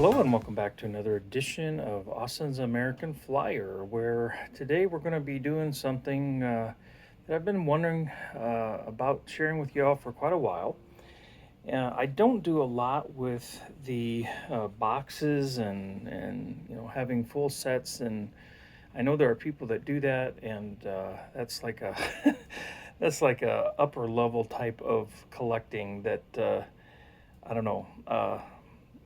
Hello and welcome back to another edition of Austin's American Flyer, where today we're going to be doing something that I've been wondering about sharing with you all for quite a while. I don't do a lot with the boxes and having full sets, and I know there are people that do that, and that's like a that's like a upper level type of collecting that I don't know.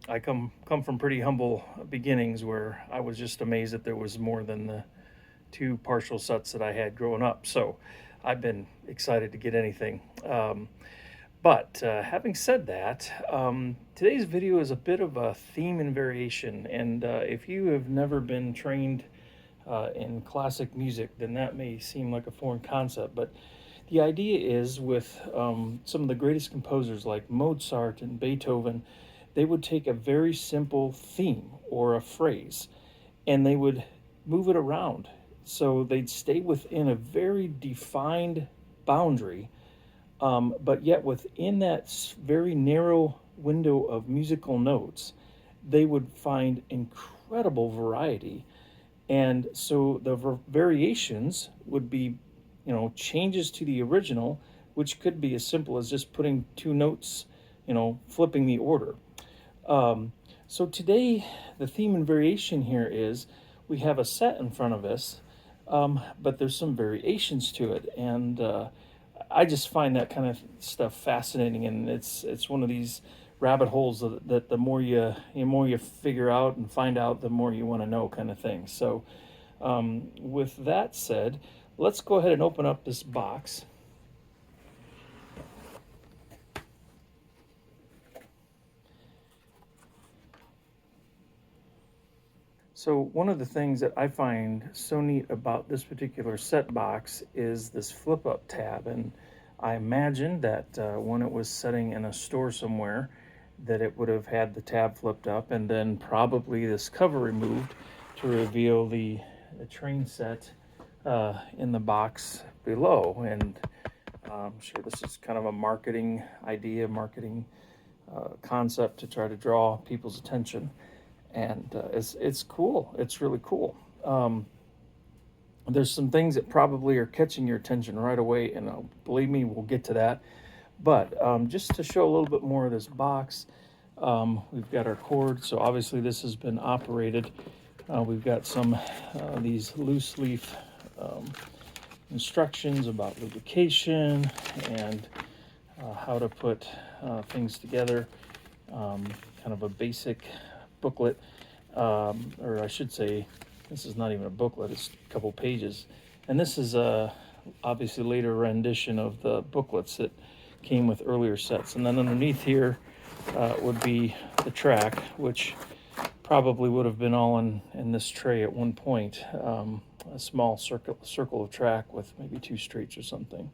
I come from pretty humble beginnings where I was just amazed that there was more than the two partial sets that I had growing up. So I've been excited to get anything. But having said that, today's video is a bit of a theme and variation. And if you have never been trained in classic music, then that may seem like a foreign concept. But the idea is with some of the greatest composers like Mozart and Beethoven, they would take a very simple theme or a phrase and they would move it around. So they'd stay within a very defined boundary, but yet within that very narrow window of musical notes, they would find incredible variety. And so the variations would be, changes to the original, which could be as simple as just putting two notes, flipping the order. So today, the theme and variation here is we have a set in front of us, but there's some variations to it, and I just find that kind of stuff fascinating, and it's one of these rabbit holes that the more you figure out and find out, the more you want to know, kind of thing. So, with that said, let's go ahead and open up this box. So one of the things that I find so neat about this particular set box is this flip up tab. And I imagine that when it was sitting in a store somewhere, that it would have had the tab flipped up and then probably this cover removed to reveal the train set in the box below. And I'm sure this is kind of a marketing idea, marketing concept to try to draw people's attention. And it's cool. It's really cool. There's some things that probably are catching your attention right away, and believe me, we'll get to that. But just to show a little bit more of this box, we've got our cord. So obviously this has been operated. We've got some these loose leaf instructions about lubrication and how to put things together. Kind of a basic booklet, or I should say, this is not even a booklet, it's a couple pages. And this is obviously later rendition of the booklets that came with earlier sets. And then underneath here would be the track, which probably would have been all in this tray at one point. A small circle of track with maybe two streets or something.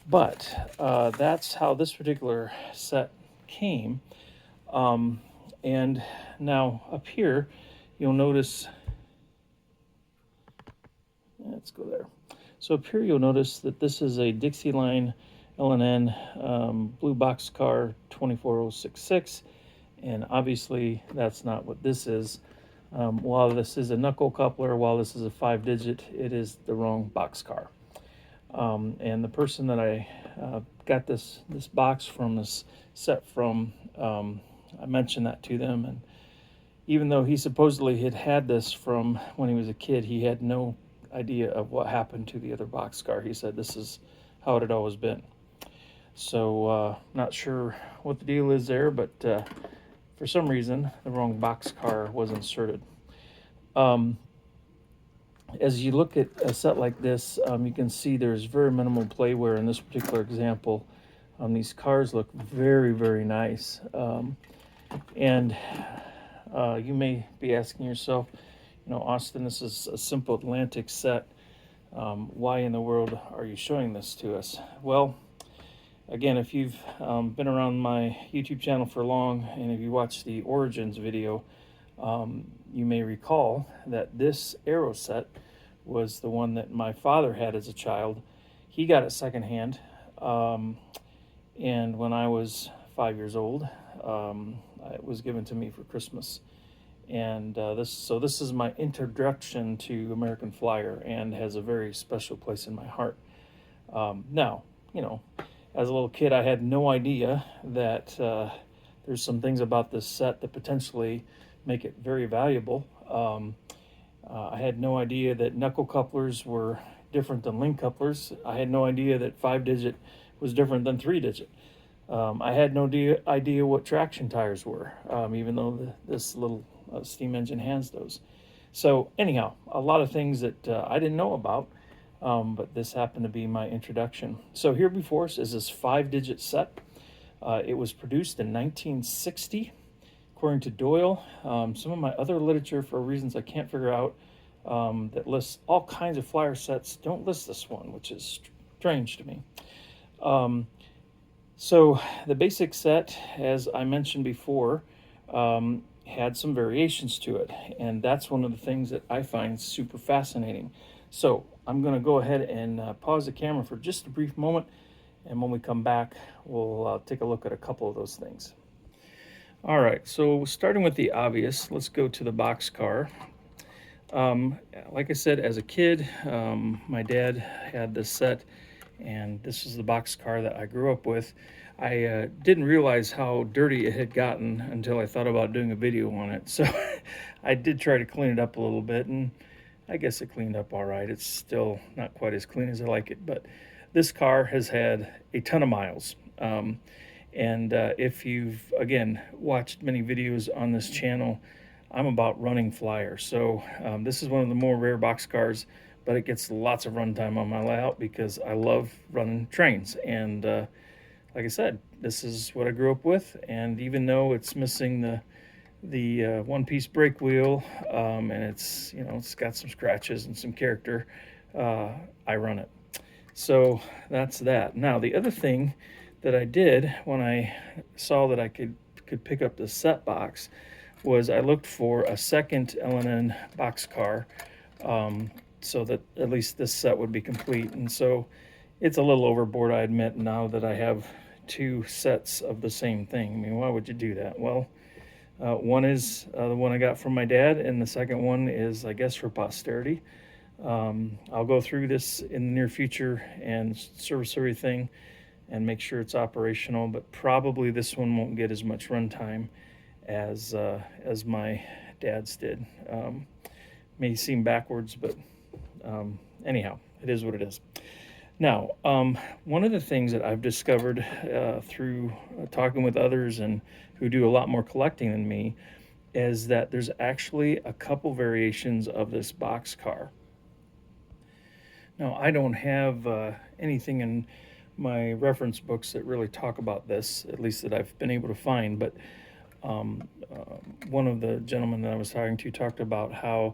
But that's how this particular set came. And now up here, you'll notice, let's go there. So up here, you'll notice that this is a Dixieline L&N blue boxcar 24066. And obviously that's not what this is. While this is a knuckle coupler, while this is a 5-digit, it is the wrong boxcar. And the person that I got this box from, this set from, I mentioned that to them, and even though he supposedly had this from when he was a kid, he had no idea of what happened to the other boxcar. He said this is how it had always been. So not sure what the deal is there, but for some reason the wrong boxcar was inserted. As you look at a set like this, you can see there's very minimal playware in this particular example. These cars look very, very nice. And you may be asking yourself, Austin, this is a simple Atlantic set. Why in the world are you showing this to us? Well, again, if you've been around my YouTube channel for long, and if you watched the Origins video, you may recall that this Aero set was the one that my father had as a child. He got it secondhand, and when I was 5 years old, It was given to me for Christmas, and this is my introduction to American Flyer, and has a very special place in my heart. Now, you know, as a little kid, I had no idea that there's some things about this set that potentially make it very valuable. I had no idea that knuckle couplers were different than link couplers. I had no idea that 5-digit was different than 3-digit. I had no idea what traction tires were, even though this little steam engine has those. So anyhow, a lot of things that I didn't know about, but this happened to be my introduction. So here before us is this 5-digit set. It was produced in 1960, according to Doyle. Some of my other literature, for reasons I can't figure out, that lists all kinds of flyer sets, don't list this one, which is strange to me. So the basic set, as I mentioned before, had some variations to it, and that's one of the things that I find super fascinating. So I'm going to go ahead and pause the camera for just a brief moment, and when we come back, we'll take a look at a couple of those things. All right, so starting with the obvious, let's go to the boxcar. Like I said, as a kid, my dad had this set, and this is the boxcar that I grew up with. I didn't realize how dirty it had gotten until I thought about doing a video on it. So I did try to clean it up a little bit, and I guess it cleaned up all right. It's still not quite as clean as I like it, but this car has had a ton of miles. And if you've, again, watched many videos on this channel, I'm about running Flyer. So this is one of the more rare boxcars, but it gets lots of runtime on my layout because I love running trains. And like I said, this is what I grew up with. And even though it's missing the one-piece brake wheel, and it's, you know, it's got some scratches and some character, I run it. So that's that. Now, the other thing that I did when I saw that I could pick up the set box was I looked for a second L&N boxcar, so that at least this set would be complete. And so it's a little overboard, I admit, now that I have two sets of the same thing. I mean, why would you do that? Well, one is the one I got from my dad, and the second one is, I guess, for posterity. I'll go through this in the near future and service everything and make sure it's operational, but probably this one won't get as much runtime as my dad's did. May seem backwards, but anyhow, it is what it is. Now, one of the things that I've discovered through talking with others and who do a lot more collecting than me is that there's actually a couple variations of this boxcar. Now, I don't have anything in my reference books that really talk about this, at least that I've been able to find, but one of the gentlemen that I was talking to talked about how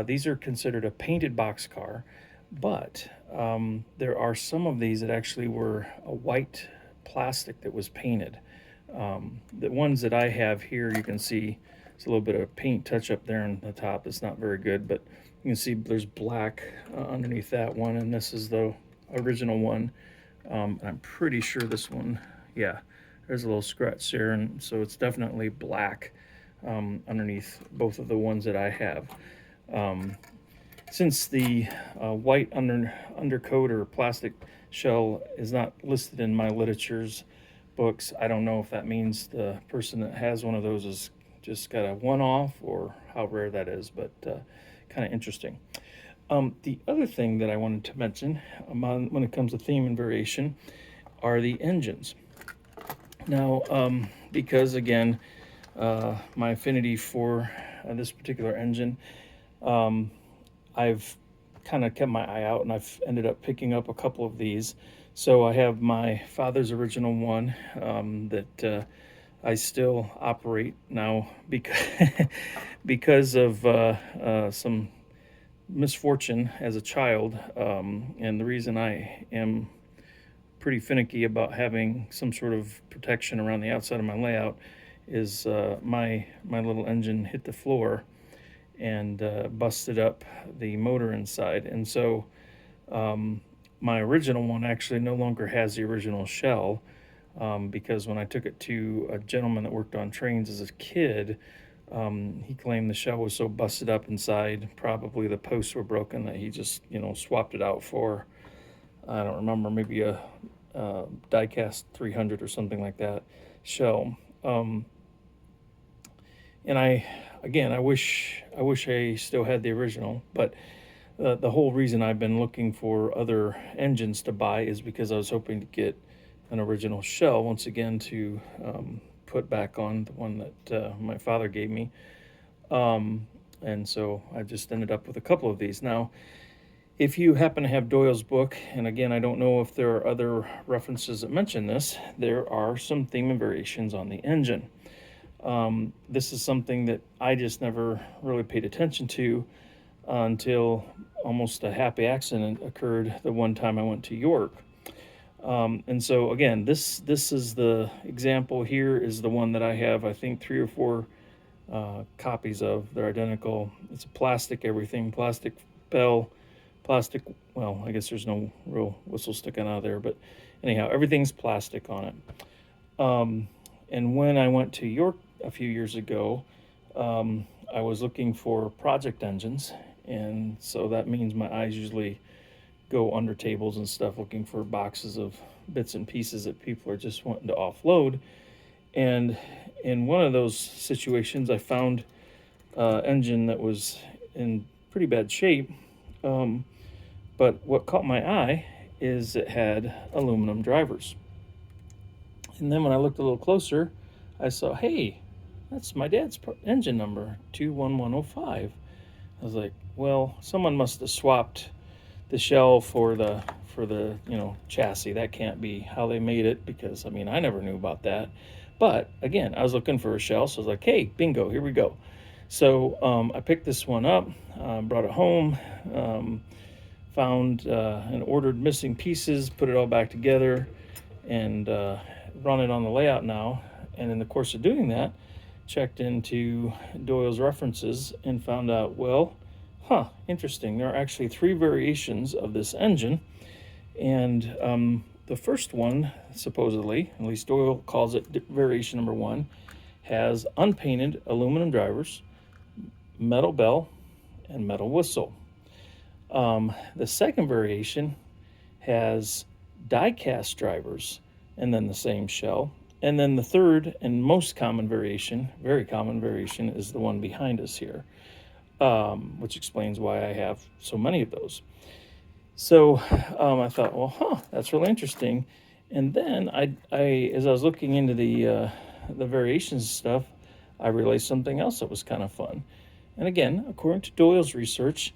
these are considered a painted boxcar, but there are some of these that actually were a white plastic that was painted. The ones that I have here, you can see it's a little bit of paint touch up there on the top. It's not very good, but you can see there's black underneath that one, and this is the original one. I'm pretty sure this one, yeah, there's a little scratch there, and so it's definitely black underneath both of the ones that I have. Since the white undercoat or plastic shell is not listed in my literature's books, I don't know if that means the person that has one of those has just got a one-off or how rare that is, but kind of interesting. The other thing that I wanted to mention when it comes to theme and variation are the engines. Now, because again, my affinity for this particular engine, I've kind of kept my eye out, and I've ended up picking up a couple of these. So I have my father's original one that I still operate now because of some misfortune as a child, and the reason I am pretty finicky about having some sort of protection around the outside of my layout is my little engine hit the floor and busted up the motor inside, and so my original one actually no longer has the original shell. because when I took it to a gentleman that worked on trains as a kid, he claimed the shell was so busted up inside, probably the posts were broken, that he just, swapped it out for, I don't remember, maybe a diecast 300 or something like that shell. And again, I wish I still had the original, but the whole reason I've been looking for other engines to buy is because I was hoping to get an original shell once again to put back on the one that my father gave me. And so I just ended up with a couple of these. Now, if you happen to have Doyle's book, and again, I don't know if there are other references that mention this, there are some theme and variations on the engine. This is something that I just never really paid attention to until almost a happy accident occurred the one time I went to York. And so again, this is the example here is the one that I have, I think, 3 or 4 copies of. They're identical. It's a plastic everything, plastic bell, plastic, well, I guess there's no real whistle sticking out of there, but anyhow, everything's plastic on it. And when I went to York a few years ago, I was looking for project engines, and so that means my eyes usually go under tables and stuff looking for boxes of bits and pieces that people are just wanting to offload. And in one of those situations, I found an engine that was in pretty bad shape. But what caught my eye is it had aluminum drivers. And then when I looked a little closer, I saw, hey, that's my dad's engine number, 21105. I was like, well, someone must have swapped the shell for the chassis. That can't be how they made it, because I mean, I never knew about that. But again, I was looking for a shell, so I was like, hey, bingo, here we go. So I picked this one up, brought it home, found and ordered missing pieces, put it all back together, and run it on the layout now. And in the course of doing that, checked into Doyle's references and found out, well, interesting. There are actually 3 variations of this engine. And the first one, supposedly, at least Doyle calls it variation number 1, has unpainted aluminum drivers, metal bell, and metal whistle. The second variation has die-cast drivers and then the same shell. And then the third and most common variation, very common variation, is the one behind us here, which explains why I have so many of those. So I thought, well, that's really interesting. And then I as I was looking into the variations stuff, I realized something else that was kind of fun. And again, according to Doyle's research,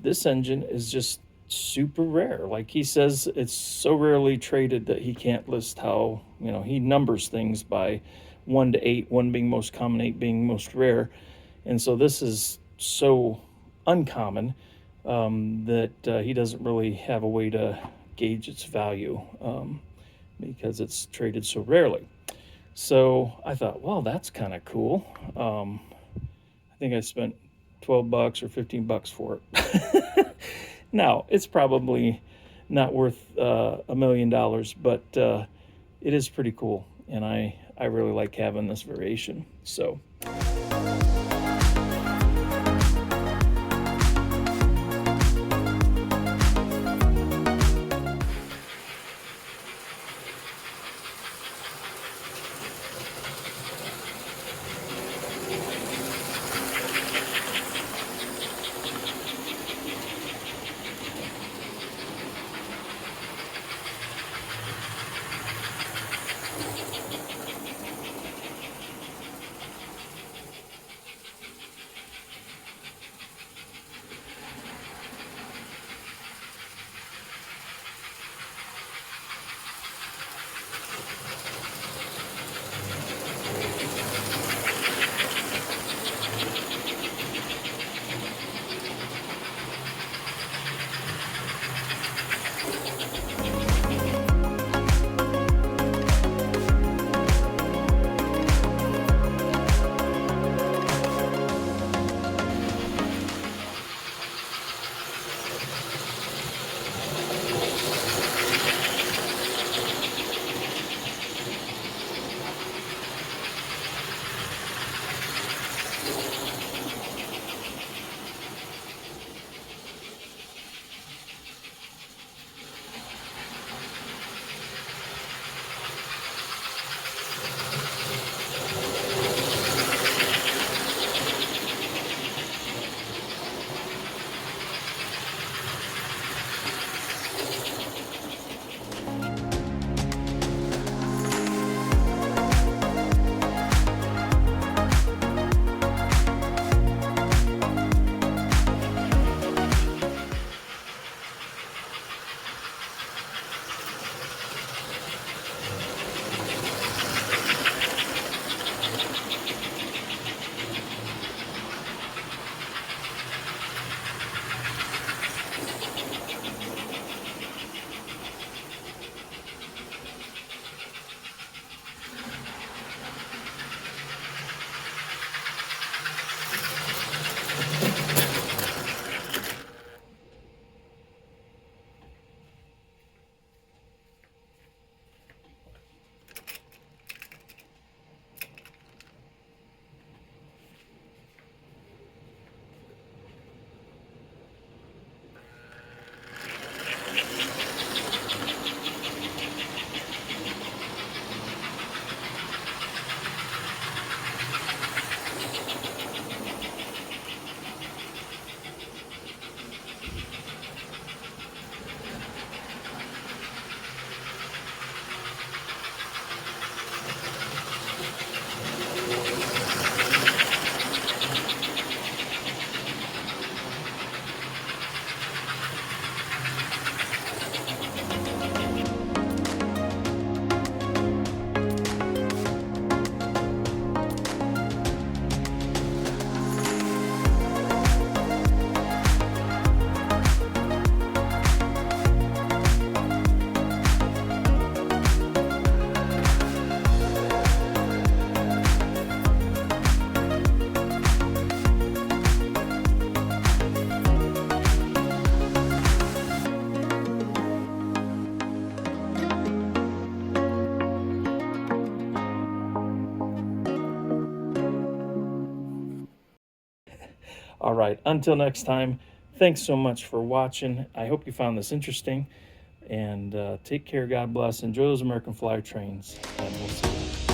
this engine is just super rare. Like he says, it's so rarely traded that he can't list how, he numbers things by 1 to 8, 1 being most common, 8 being most rare. And so this is so uncommon that he doesn't really have a way to gauge its value because it's traded so rarely. So I thought, well, that's kind of cool. I think I spent $12 or $15 for it. Now, it's probably not worth $1 million, but it is pretty cool, and I really like having this variation. So. All right, until next time, thanks so much for watching. I hope you found this interesting. And take care. God bless. Enjoy those American Flyer trains. And we'll see you.